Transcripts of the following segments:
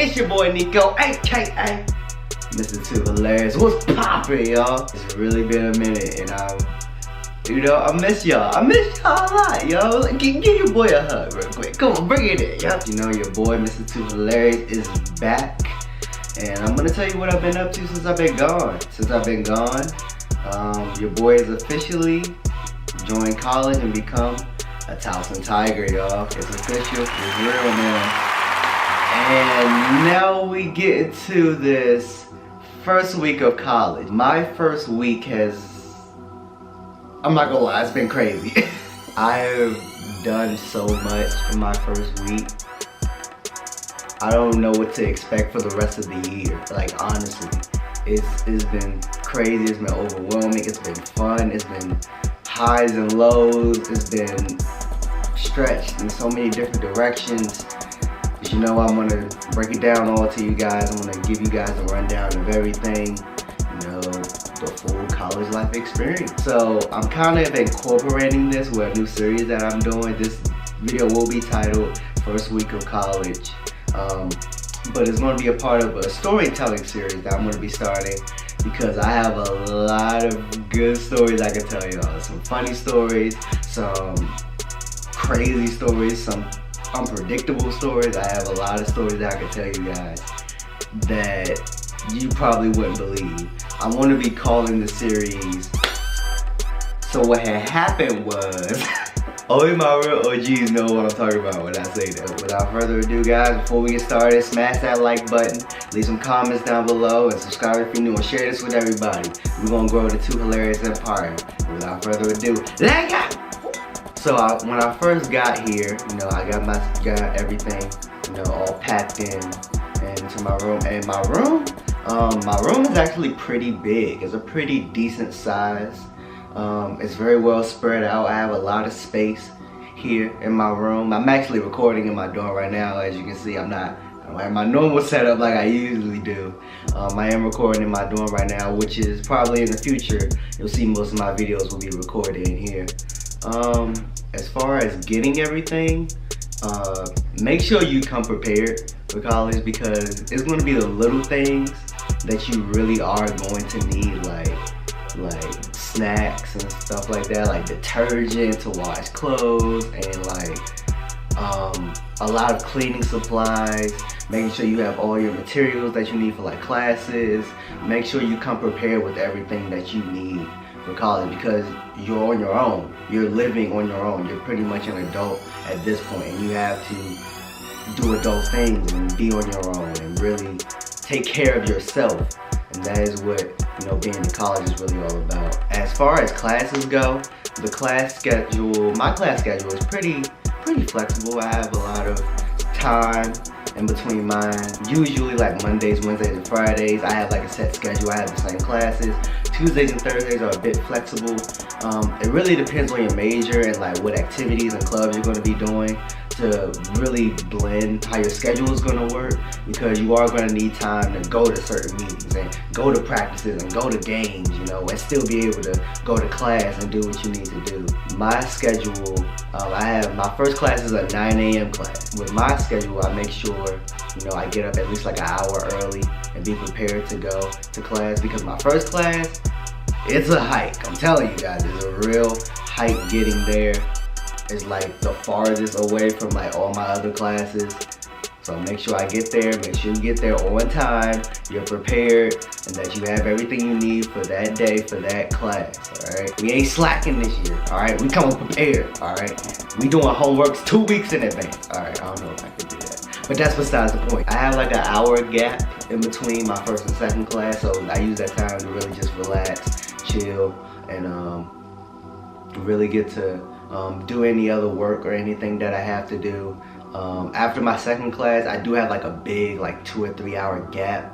It's your boy Nico, A.K.A. Mr. 2HILARIOUS. What's poppin', y'all? It's really been a minute, and I miss y'all. I miss y'all a lot, yo. Give your boy a hug real quick. Come on, bring it in, yo. You know your boy, Mr. 2HILARIOUS, is back, and I'm gonna tell you what I've been up to since I've been gone. Your boy has officially joined college and become a Towson Tiger, y'all. It's official. It's real, man. And now we get into this first week of college. My first week I'm not gonna lie, it's been crazy. I have done so much in my first week. I don't know what to expect for the rest of the year. Like, honestly, it's been crazy, it's been overwhelming, it's been fun, it's been highs and lows, it's been stretched in so many different directions. As you know, I'm gonna break it down all to you guys. I'm gonna give you guys a rundown of everything, the full college life experience. So I'm kind of incorporating this with a new series that I'm doing. This video will be titled First Week of College, but it's gonna be a part of a storytelling series that I'm gonna be starting, because I have a lot of good stories I can tell y'all. Some funny stories, some crazy stories, some unpredictable stories. I have a lot of stories that I can tell you guys that you probably wouldn't believe. I'm going to be calling the series So What Had Happened Was. Only my real OGs know what I'm talking about when I say that. Without further ado, guys, before we get started, smash that like button, leave some comments down below, and subscribe if you're new, and share this with everybody. We're going to grow the 2HILARIOUS empire. Without further ado, let's go! So when I first got here, I got everything, all packed into my room. And my room is actually pretty big. It's a pretty decent size. It's very well spread out. I have a lot of space here in my room. I'm actually recording in my dorm right now. As you can see, I don't have my normal setup like I usually do. I am recording in my dorm right now, which is probably in the future, you'll see most of my videos will be recorded in here. As far as getting everything, make sure you come prepared for college, because it's going to be the little things that you really are going to need, like snacks and stuff like that, like detergent to wash clothes, and a lot of cleaning supplies. Making sure you have all your materials that you need for classes. Make sure you come prepared with everything that you need for college, because you're on your own. You're living on your own. You're pretty much an adult at this point, and you have to do adult things and be on your own and really take care of yourself. And that is what being in college is really all about. As far as classes go, my class schedule is pretty flexible. I have a lot of time in between mine. Usually Mondays, Wednesdays, and Fridays, I have a set schedule. I have the same classes. Tuesdays and Thursdays are a bit flexible. It really depends on your major and what activities and clubs you're going to be doing to really blend how your schedule is going to work, because you are going to need time to go to certain meetings and go to practices and go to games, and still be able to go to class and do what you need to do. My schedule, my first class is a 9 a.m. class. With my schedule, I make sure I get up at least an hour early and be prepared to go to class, because my first class, it's a hike. I'm telling you guys, it's a real hike getting there. It's the farthest away from all my other classes. So make sure I get there, make sure you get there on time, you're prepared, and that you have everything you need for that day, for that class, alright? We ain't slacking this year, alright? We coming prepared, alright? We doing homeworks 2 weeks in advance, alright? I don't know if I can do that, but that's besides the point. I have an hour gap in between my first and second class, so I use that time to really just relax, chill, and really get to do any other work or anything that I have to do. After my second class, I do have a big 2 or 3 hour gap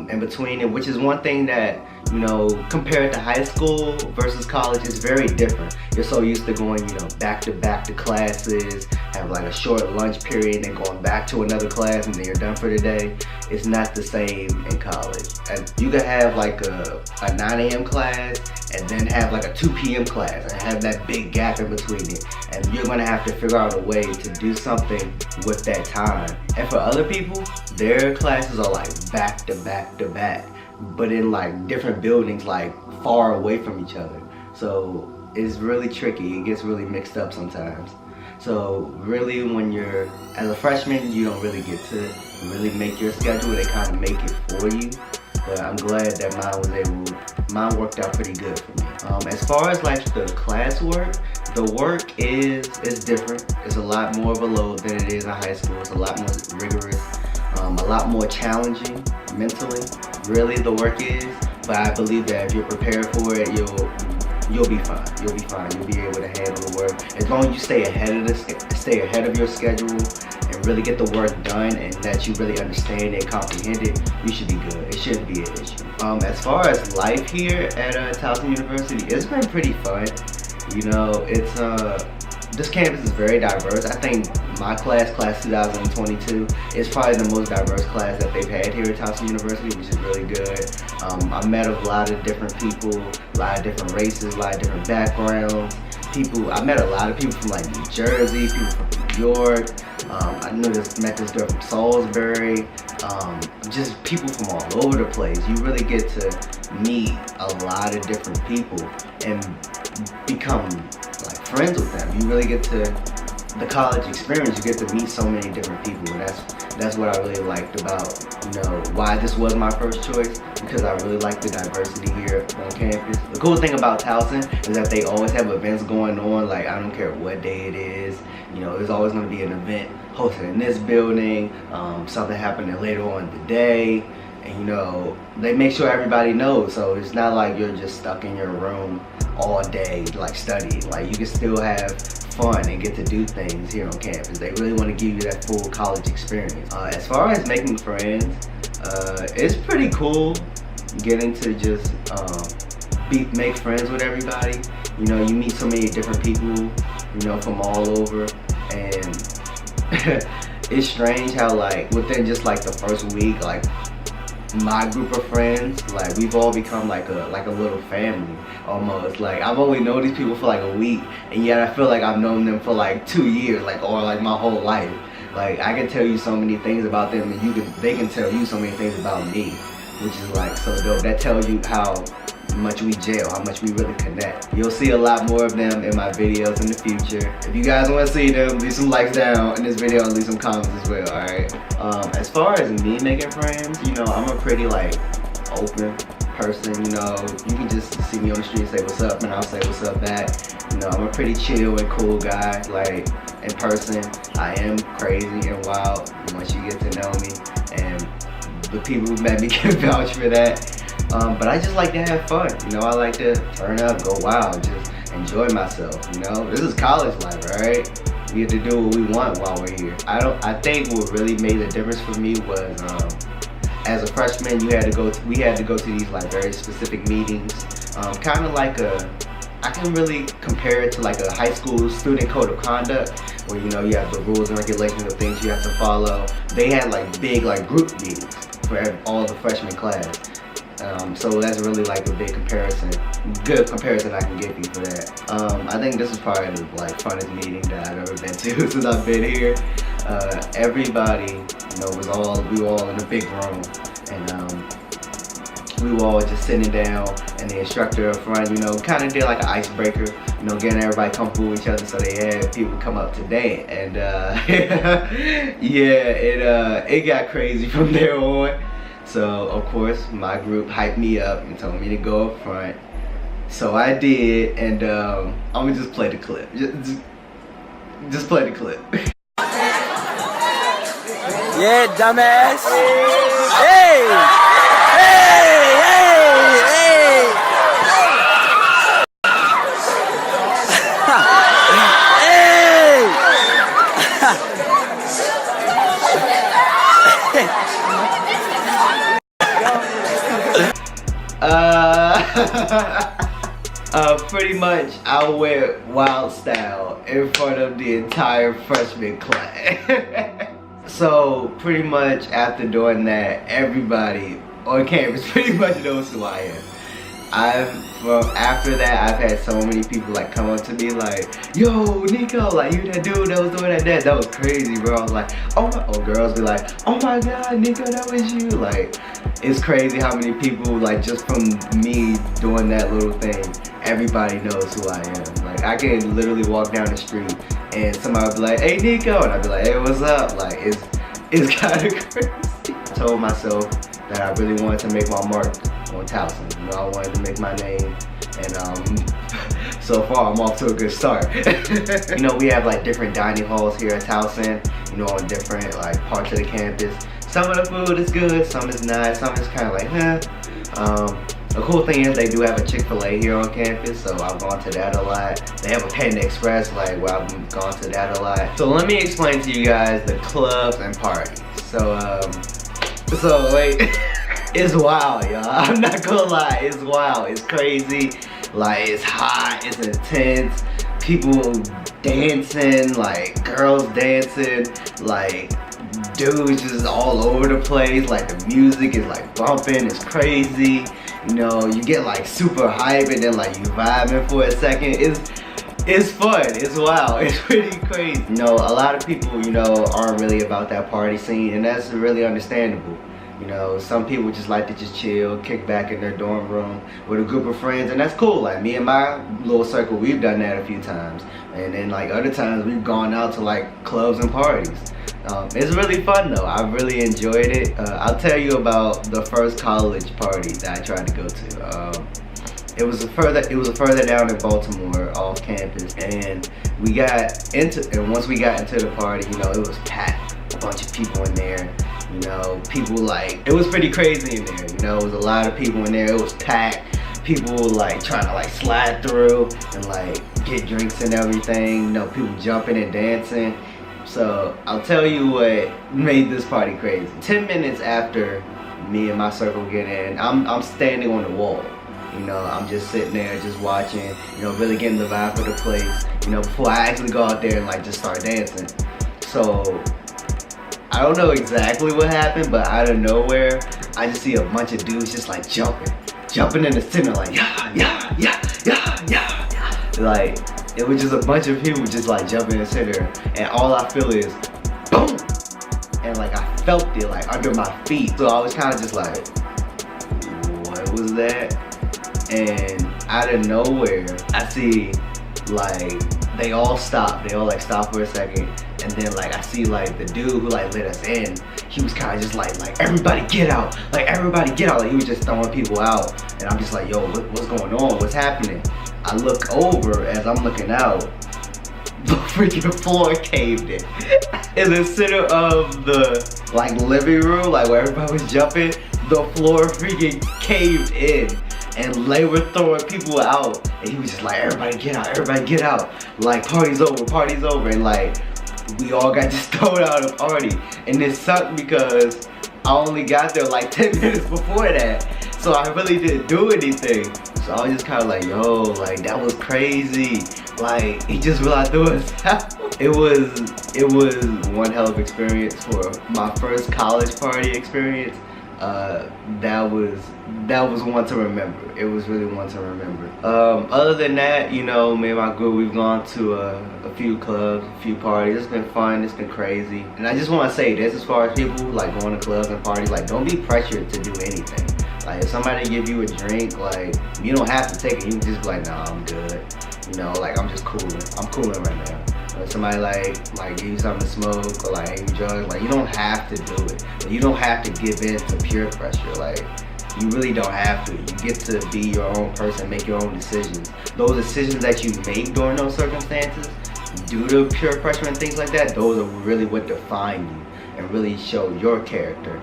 in between it, which is one thing that you know, compared to high school versus college, it's very different. You're so used to going, you know, back to back to classes, have like a short lunch period and then going back to another class and then you're done for the day. It's not the same in college. And you could have like a 9 a.m. class and then have like a 2 p.m. class and have that big gap in between it. And you're gonna have to figure out a way to do something with that time. And for other people, their classes are like back to back to back, but in like different buildings, like far away from each other. So it's really tricky. It gets really mixed up sometimes. So really, when you're as a freshman, you don't really get to really make your schedule. They kind of make it for you. But I'm glad that mine worked out pretty good for me. As far as like the classwork, the work is different. It's a lot more of a load than it is in high school. It's a lot more rigorous, a lot more challenging mentally. Really, the work is. But I believe that if you're prepared for it, you'll be fine. You'll be fine. You'll be able to handle the work as long as you stay ahead of your schedule and really get the work done, and that you really understand and comprehend it. You should be good. It shouldn't be an issue. As far as life here at Towson University, it's been pretty fun. You know, it's this campus is very diverse. I think my class 2022, is probably the most diverse class that they've had here at Towson University, which is really good. I met a lot of different people, a lot of different races, a lot of different backgrounds. I met a lot of people from like New Jersey, people from New York. I met this girl from Salisbury. Just people from all over the place. You really get to meet a lot of different people and become like friends with them. You really get to, the college experience, you get to meet so many different people, and that's what I really liked about, you know, why this was my first choice, because I really like the diversity here on campus. The cool thing about Towson is that they always have events going on. Like, I don't care what day it is, you know, there's always going to be an event hosted in this building, something happening later on in the day, and you know, they make sure everybody knows. So it's not like you're just stuck in your room all day like studying. Like, you can still have fun and get to do things here on campus. They really want to give you that full college experience. As far as making friends, it's pretty cool getting to just make friends with everybody. You know, you meet so many different people, you know, from all over, and it's strange how like within just like the first week, like my group of friends, like we've all become like a little family almost. Like, I've only known these people for like a week, and yet I feel like I've known them for like 2 years, like, or like my whole life. Like, I can tell you so many things about them, and they can tell you so many things about me, which is like so dope. That tells you how much we gel, how much we really connect. You'll see a lot more of them in my videos in the future. If you guys want to see them, leave some likes down in this video and leave some comments as well, alright? As far as me making friends, you know, I'm a pretty like open person, you know. You can just see me on the street and say what's up, and I'll say what's up back. You know, I'm a pretty chill and cool guy. Like, in person, I am crazy and wild once you get to know me, and the people who met me can vouch for that. But I just like to have fun, you know. I like to turn up, go wild, just enjoy myself, you know. This is college life, right? We get to do what we want while we're here. I think what really made a difference for me was, as a freshman, we had to go to these like very specific meetings, kind of like I can really compare it to like a high school student code of conduct, where, you know, you have the rules and regulations of things you have to follow. They had like big like group meetings for all the freshman class. So that's really like a big comparison, good comparison I can give you for that. I think this is probably the like funnest meeting that I've ever been to since I've been here. Everybody, you know, we were all in a big room, and we were all just sitting down, and the instructor up front, you know, kind of did like an icebreaker, you know, getting everybody comfortable with each other. So they had people come up to dance, and yeah, it got crazy from there on. So, of course, my group hyped me up and told me to go up front. So I did, and I'm gonna just play the clip. Just play the clip. Yeah, dumbass. Hey! Hey! Hey! Hey! Pretty much I went wild style in front of the entire freshman class. So pretty much after doing that, everybody on campus pretty much knows who I am. After that, I've had so many people like come up to me like, yo, Nico, like you that dude that was doing that. That was crazy, bro. I was like, oh my, or girls be like, oh my God, Nico, that was you. Like, it's crazy how many people, like just from me doing that little thing, everybody knows who I am. Like I can literally walk down the street and somebody would be like, hey Nico, and I'd be like, hey, what's up? Like it's kind of crazy. I told myself that I really wanted to make my mark on Towson. You know, I wanted to make my name, and so far I'm off to a good start. You know, we have like different dining halls here at Towson, you know, on different like parts of the campus. Some of the food is good, some is not, some is kind of like, The cool thing is they do have a Chick-fil-A here on campus, so I've gone to that a lot. They have a Panda Express, like where I've gone to that a lot. So let me explain to you guys the clubs and parties. So wait, it's wild, y'all. I'm not gonna lie, it's wild, it's crazy. Like it's hot, it's intense. People dancing, like girls dancing, like dudes just all over the place. Like the music is like bumping, it's crazy. You know, you get like super hype and then like you vibing for a second. It's fun, it's wild, it's pretty crazy. You know, a lot of people, you know, aren't really about that party scene, and that's really understandable. You know, some people just like to just chill, kick back in their dorm room with a group of friends, and that's cool. Like me and my little circle, we've done that a few times. And then like other times we've gone out to like clubs and parties. It's really fun though, I really enjoyed it. I'll tell you about the first college party that I tried to go to. It was further down in Baltimore, off campus, and once we got into the party, you know, it was packed, a bunch of people in there. You know, people like, it was pretty crazy in there. You know, it was a lot of people in there. It was packed. People like trying to like slide through and like get drinks and everything. You know, people jumping and dancing. So I'll tell you what made this party crazy. 10 minutes after me and my circle get in, I'm standing on the wall. You know, I'm just sitting there, just watching, you know, really getting the vibe of the place, you know, before I actually go out there and like just start dancing. So I don't know exactly what happened, but out of nowhere, I just see a bunch of dudes just like jumping in the center, like yeah. Like it was just a bunch of people just like jumping in the center, and all I feel is boom, and like I felt it like under my feet. So I was kind of just like, what was that? And out of nowhere, I see like they all stop for a second, and then like I see like the dude who like let us in, he was kind of just like everybody get out, like he was just throwing people out, and I'm just like, yo, what's going on, what's happening? I look over, as I'm looking out, the freaking floor caved in. In the center of the like living room, like where everybody was jumping, the floor freaking caved in. And they were throwing people out, and he was just like, everybody get out, like party's over, and like we all got just thrown out of the party. And it sucked because I only got there like 10 minutes before that, so I really didn't do anything. So I was just kind of like, yo, like that was crazy, like he just realized threw us out. It was one hell of experience for my first college party experience. That was one to remember. It was really one to remember. Other than that, you know, me and my group, we've gone to a few clubs, a few parties. It's been fun, it's been crazy. And I just want to say this, as far as people like going to clubs and parties, like don't be pressured to do anything. Like if somebody give you a drink, like you don't have to take it. You can just be like, nah, I'm good. You know, like I'm just cooling. I'm cooling right now. If somebody like give you something to smoke or like any drugs, like you don't have to do it. You don't have to give in to peer pressure. Like you really don't have to. You get to be your own person, make your own decisions. Those decisions that you make during those circumstances, due to peer pressure and things like that, those are really what define you and really show your character.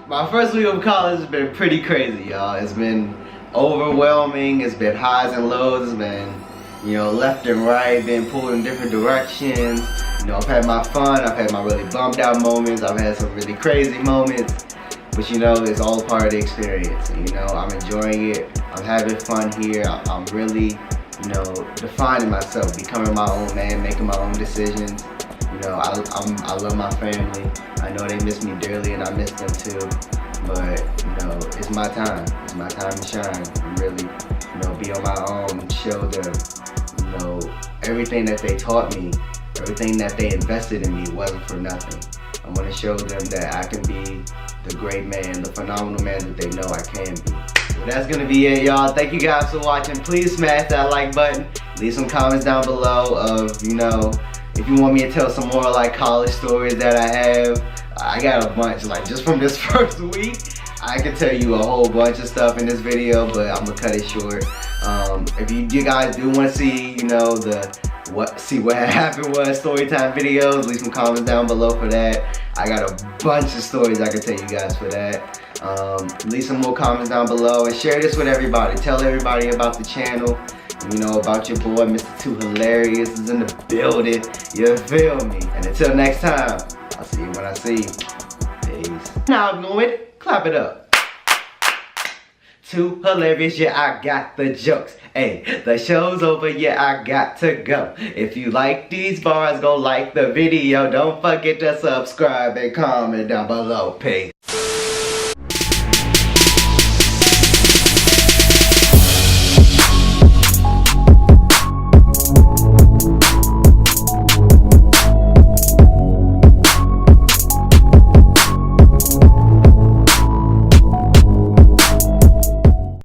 My first week of college has been pretty crazy, y'all. It's been overwhelming. It's been highs and lows. It's been, you know, left and right, been pulled in different directions. You know, I've had my fun, I've had my really bummed out moments, I've had some really crazy moments. But you know, it's all part of the experience. You know, I'm enjoying it. I'm having fun here. I'm really, you know, defining myself, becoming my own man, making my own decisions. You know, I love my family. I know they miss me dearly and I miss them too. But, you know, it's my time. It's my time to shine. And really, you know, be on my own, show them, you know, everything that they taught me, everything that they invested in me wasn't for nothing. I want to show them that I can be the great man, the phenomenal man that they know I can be. Well, that's going to be it, y'all. Thank you guys for watching. Please smash that like button. Leave some comments down below of, you know, if you want me to tell some more like college stories that I have. I got a bunch, like just from this first week. I could tell you a whole bunch of stuff in this video, but I'm gonna cut it short. If you guys do want to see, you know, see what happened was storytime videos, leave some comments down below for that. I got a bunch of stories I can tell you guys for that. Leave some more comments down below and share this with everybody. Tell everybody about the channel. You know, about your boy, Mr. 2HILARIOUS is in the building. You feel me? And until next time, I'll see you when I see you. Peace. Now I'm going to clap it up. 2HILARIOUS, yeah, I got the jokes. Hey, the show's over, yeah, I got to go. If you like these bars, go like the video. Don't forget to subscribe and comment down below. Peace.